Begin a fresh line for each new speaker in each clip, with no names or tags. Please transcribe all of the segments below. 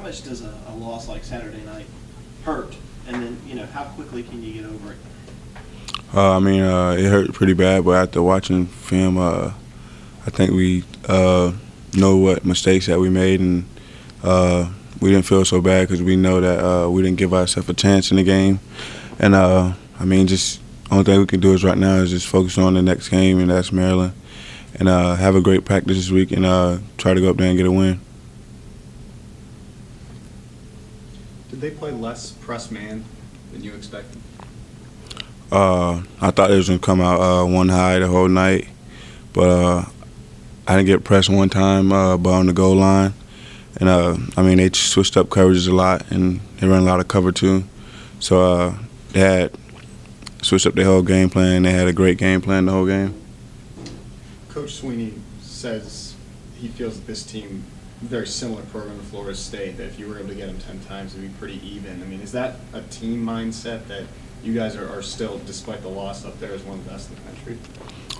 how much does a loss like Saturday night hurt? And then, how quickly can you get over it?
It hurt pretty bad, but after watching film, I think we know what mistakes that we made, and we didn't feel so bad because we know that we didn't give ourselves a chance in the game. And, just only thing we can do is right now is just focus on the next game, and that's Maryland, and have a great practice this week and try to go up there and get a win.
Did they play less press man than you expected?
I thought they was going to come out one high the whole night, but I didn't get pressed one time but on the goal line. And, they switched up coverages a lot, and they ran a lot of cover too. So they had switched up their whole game plan. They had a great game plan the whole game.
Coach Sweeney says he feels that this team, very similar program to Florida State, that if you were able to get them 10 times, it would be pretty even. Is that a team mindset that you guys are still, despite the loss up there, as one of the best in the country?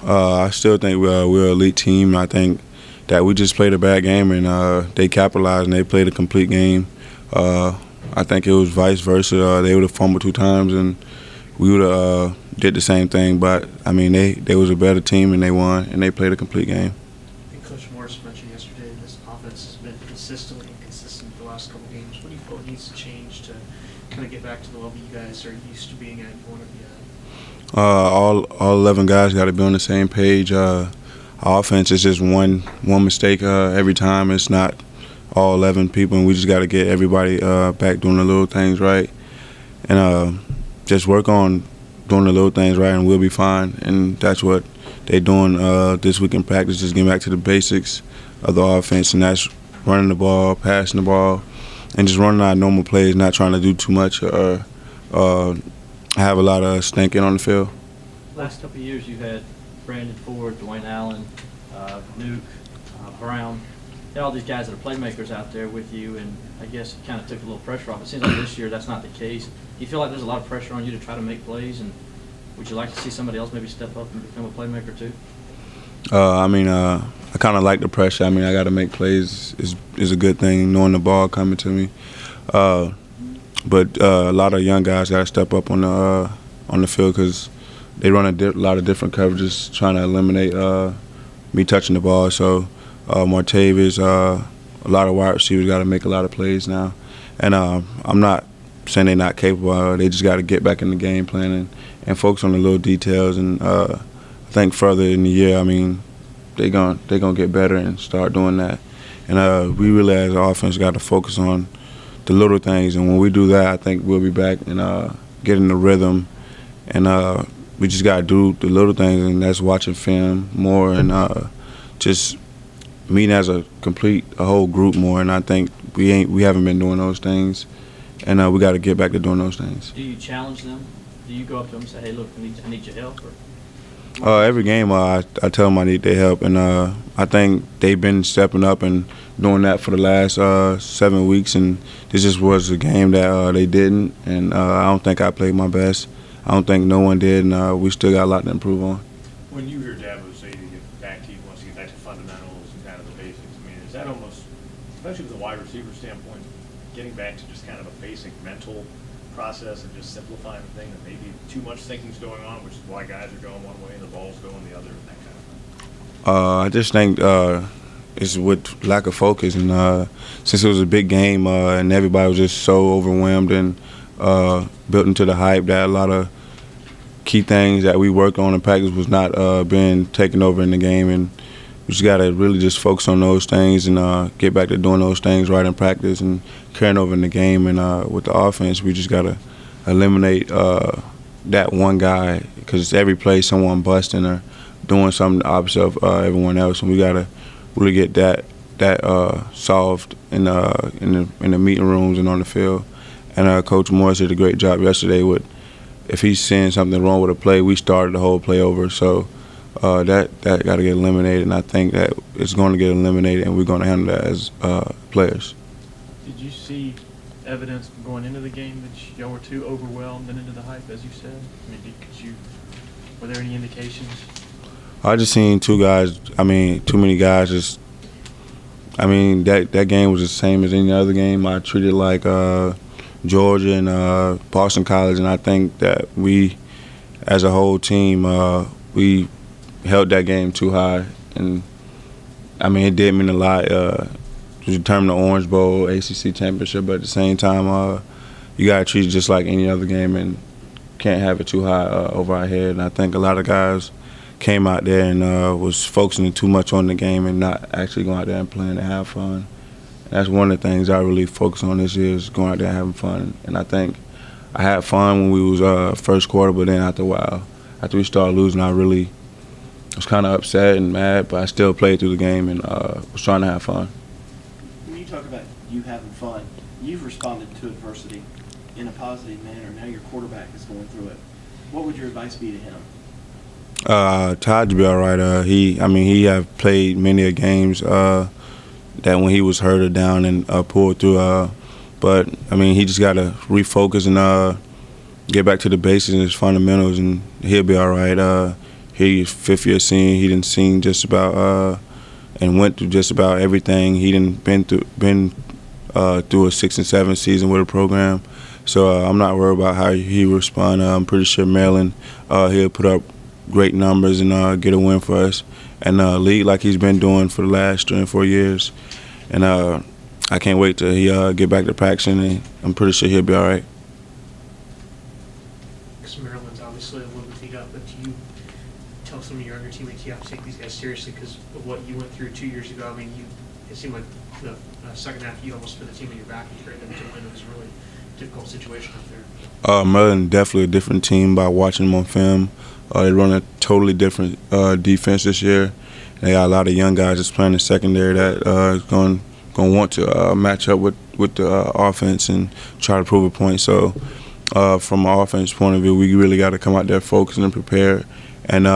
I still think we're an elite team. I think that we just played a bad game, and they capitalized, and they played a complete game. I think it was vice versa. They would have fumbled 2 times, and we would have did the same thing. But, they was a better team, and they won, and they played a complete game.
And Coach Morris mentioned yesterday this offense has been consistently inconsistent the last couple games. What do you feel needs to change to kind of get back to the level you guys are used to being at and want to be at?
All 11 guys got to be on the same page. Our offense is just one mistake every time. It's not all 11 people, and we just got to get everybody back doing the little things right, and just work on doing the little things right, and we'll be fine. And that's what they're doing this week in practice, just getting back to the basics of the offense, and that's running the ball, passing the ball, and just running our normal plays, not trying to do too much or have a lot of stinking on the field.
Last couple of years, you've had Brandon Ford, Dwayne Allen, Nuke, Brown, all these guys that are playmakers out there with you, and I guess it kind of took a little pressure off. It seems like this year that's not the case. Do you feel like there's a lot of pressure on you to try to make plays, and would you like to see somebody else maybe step up and become a playmaker too?
I kind of like the pressure. I got to make plays is a good thing, knowing the ball coming to me. But a lot of young guys got to step up on the field because they run a lot of different coverages trying to eliminate me touching the ball. So Martavis, a lot of wide receivers got to make a lot of plays now. And I'm not saying they're not capable. They just got to get back in the game plan and focus on the little details. And I think further in the year, they're gonna get better and start doing that. And we really, as an offense, got to focus on the little things. And when we do that, I think we'll be back and get in the rhythm. And we just got to do the little things, and that's watching film more and just meeting as a whole group more. And I think we haven't been doing those things, and we got to get back to doing those things.
Do you challenge them? Do you go up to them and say, "Hey, look, I need your help"? Or?
Every game, I tell them I need their help, and I think they've been stepping up and doing that for the last 7 weeks. And this just was a game that they didn't, and I don't think I played my best. I don't think no one did, and we still got a lot to improve on.
When you hear Dabo say to get back to, he wants to get back to fundamentals and kind of the basics, is that almost, especially with a wide receiver standpoint, getting back to just kind of a basic mental process and just simplifying the thing, that maybe too much thinking's going on, which is why guys are going one way and the ball's going the other, and that kind of thing?
I just think it's with lack of focus, and since it was a big game and everybody was just so overwhelmed and built into the hype, that a lot of key things that we worked on in practice was not being taken over in the game, and we just got to really just focus on those things and get back to doing those things right in practice and carrying over in the game. And with the offense, we just got to eliminate that one guy, because every play someone busting or doing something the opposite of everyone else, and we got to really get that solved in the meeting rooms and on the field. And Coach Morris did a great job yesterday with, if he's seeing something wrong with a play, we started the whole play over. So that got to get eliminated, and I think that it's going to get eliminated, and we're going to handle that as players.
Did you see evidence going into the game that y'all were too overwhelmed and into the hype, as you said? Were there any indications?
I just seen too many guys just I mean, that game was the same as any other game. I treated it like Georgia and Boston College, and I think that we, as a whole team, we held that game too high. And, I mean, it did mean a lot to determine the Orange Bowl ACC championship, but at the same time, you got to treat it just like any other game and can't have it too high over our head. And I think a lot of guys came out there and was focusing too much on the game and not actually going out there and playing to have fun. And that's one of the things I really focus on this year is going out there and having fun. And I think I had fun when we was first quarter, but then after a while, after we started losing, I really was kind of upset and mad, but I still played through the game and was trying to have fun.
When you talk about you having fun, you've responded to adversity in a positive manner. Now your quarterback is going through it. What would your advice be to him?
Todd to be all right. He have played many of games that when he was hurt or down and pulled through. But I mean, he just got to refocus and get back to the basics and his fundamentals, and he'll be all right. He's fifth-year senior. He didn't seen just about and went through just about everything. He didn't been through a 6 and 7 season with a program. So I'm not worried about how he will respond. I'm pretty sure Maryland, he'll put up great numbers and get a win for us and lead like he's been doing for the last 3 and 4 years. And I can't wait till he get back to practicing, and I'm pretty sure he'll be all right.
Because Maryland's obviously a little bit beat up, but do you tell some of your younger teammates you have to take these guys seriously because of what you went through 2 years ago? I mean, it seemed like the second half you almost put the team on your back and carried them to win. It was a really difficult situation out there.
Maryland definitely a different team by watching them on film. They run a totally different defense this year. They got a lot of young guys that's playing in secondary that is going to want to match up with the offense and try to prove a point. So from an offense point of view, we really got to come out there focused and prepared and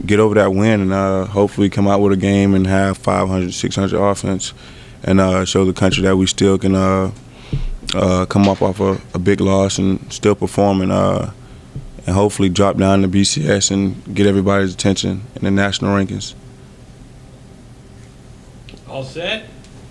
get over that win and hopefully come out with a game and have 500, 600 offense and show the country that we still can come up off a big loss and still perform and hopefully drop down to BCS and get everybody's attention in the national rankings.
All set?